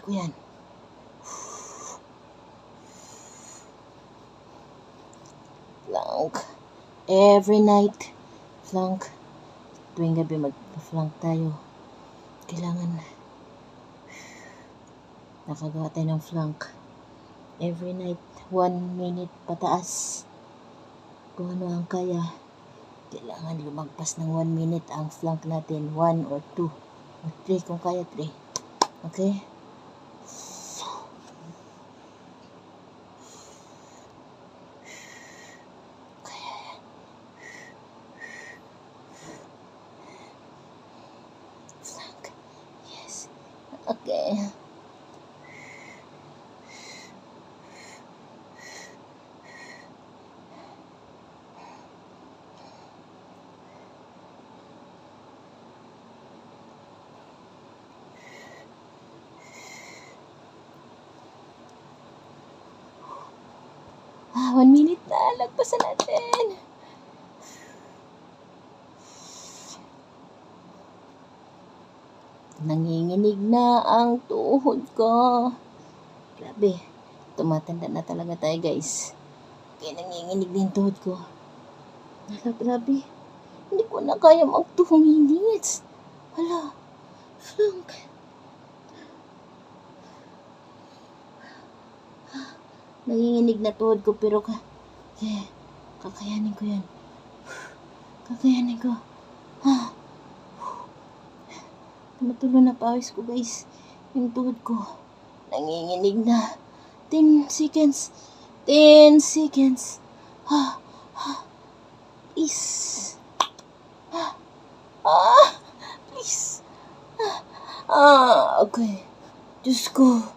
ko yan. Flank. Every night. Flank. Tuwing gabi mag-flank tayo. Kailangan nakagawa tayo ng flank. Every night, 1 minute pataas. Kung ano ang kaya. Kailangan lumagpas ng 1 minute ang flank natin. 1 or 2 or 3 kung kaya 3. Okay? Flank. Yes. Okay. Ah, 1 minute na. Lagpasan natin. Nanginginig na ang tuhod ko. Grabe. Tumatanda na talaga tayo, guys. Kaya nanginginig din tuhod ko. Hala, grabe. Hindi ko na kaya mag 2 minutes. Hala. Flank. Nanginginig na tuhod ko pero kakayanin ko yan. Kakayanin ko. Matulo na pawis ko, guys. Yung tuhod ko. Nanginginig na. 10 seconds. 10 seconds. Please. Please. Okay. Diyos ko.